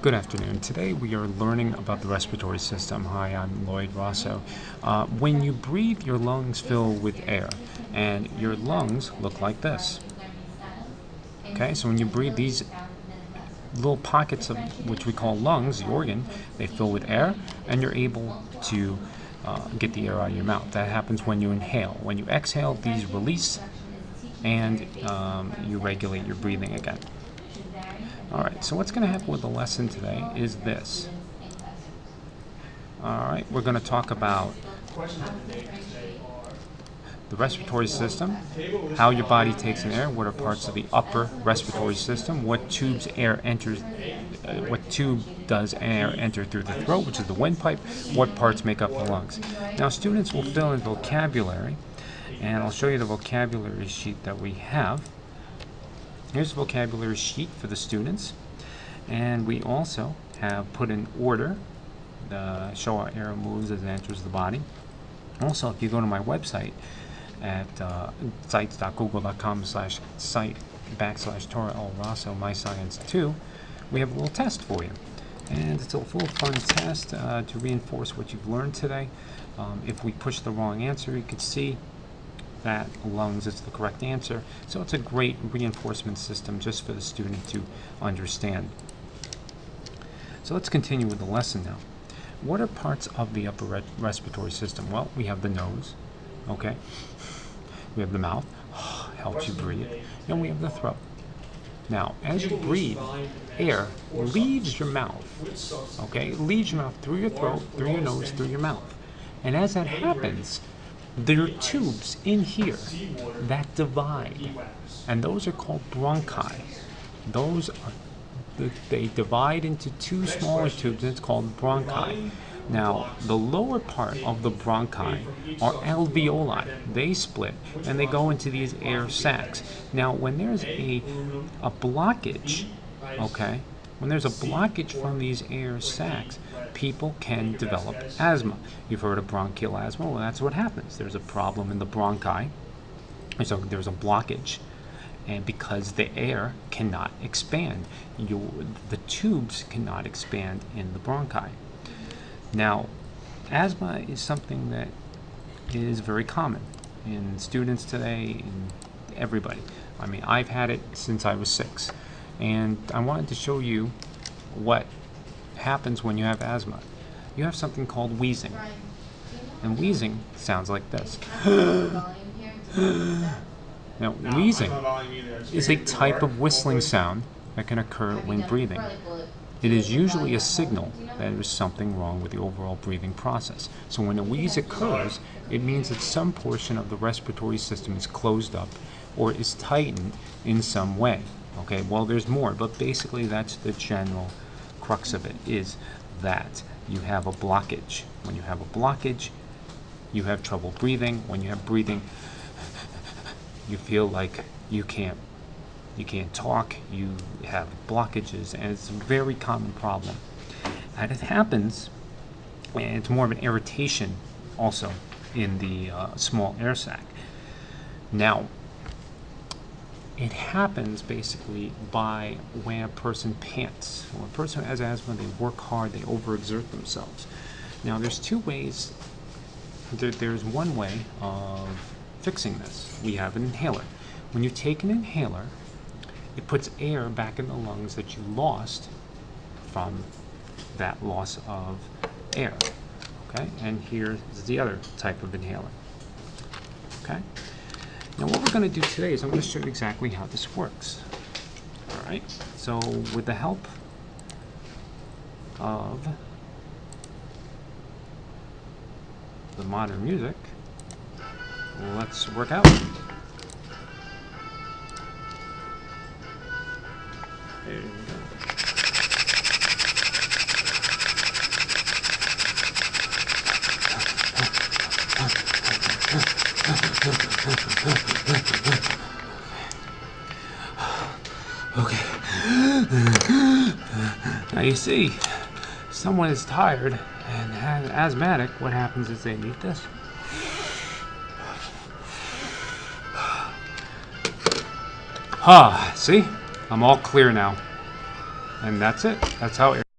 Good afternoon. Today we are learning about the respiratory system. Hi, I'm Lloyd Rosso. When you breathe, your lungs fill with air, and your lungs look like this. Okay, so when you breathe, these little pockets of which we call lungs, the organ, they fill with air, and you're able to get the air out of your mouth. That happens when you inhale. When you exhale, these release, and you regulate your breathing again. Alright, so what's going to happen with the lesson today is this. Alright, we're going to talk about the respiratory system, how your body takes in air, what are parts of the upper respiratory system, what tubes air enters, what tube does air enter through the throat, which is the windpipe, what parts make up the lungs. Now students will fill in vocabulary, and I'll show you the vocabulary sheet that we have. Here's the vocabulary sheet for the students, and we also have put in order show how air moves as it enters the body. Also, if you go to my website at sites.google.com/site/Tora L Rosso MyScience2, we have a little test for you, and it's a little fun test to reinforce what you've learned today. If we push the wrong answer, you could see that lungs is the correct answer. So it's a great reinforcement system just for the student to understand. So let's continue with the lesson now. What are parts of the upper respiratory system? Well, we have the nose, okay? We have the mouth, helps you breathe, and we have the throat. Now, as you breathe, air leaves your mouth, okay? It leaves your mouth through your throat, through your nose, through your mouth. And as that happens, there are tubes in here that divide, and those are called bronchi. They divide into two smaller tubes, and it's called bronchi. Now, the lower part of the bronchi are alveoli. They split, and they go into these air sacs. Now, when there's a blockage, okay, when there's a blockage from these air sacs, people can develop asthma. You've heard of bronchial asthma. Well, that's what happens. There's a problem in the bronchi. So there's a blockage, and because the air cannot expand, the tubes cannot expand in the bronchi. Now, asthma is something that is very common in students today, in everybody. I mean, I've had it since I was 6, and I wanted to show you what happens when you have asthma. You have something called wheezing, and wheezing sounds like this. Now, wheezing is a type of whistling sound that can occur when breathing. It is usually a signal that there is something wrong with the overall breathing process. So when a wheeze occurs, it means that some portion of the respiratory system is closed up or is tightened in some way. Okay, well, there's more, but basically that's the general crux of it, is that you have a blockage. When you have a blockage, you have trouble breathing. When you have breathing, you feel like you can't talk, you have blockages, and it's a very common problem. And it happens, and it's more of an irritation also in the small air sac. Now, it happens basically by when a person pants. When a person has asthma, they work hard, they overexert themselves. Now, there's two ways. There's one way of fixing this. We have an inhaler. When you take an inhaler, it puts air back in the lungs that you lost from that loss of air. Okay, and here's the other type of inhaler. Okay. Now what we're going to do today is I'm going to show you exactly how this works. Alright, so with the help of the modern music, let's work out. There we go. Okay. Now you see, someone is tired and asthmatic. What happens is they need this. See? I'm all clear now. And that's it. That's how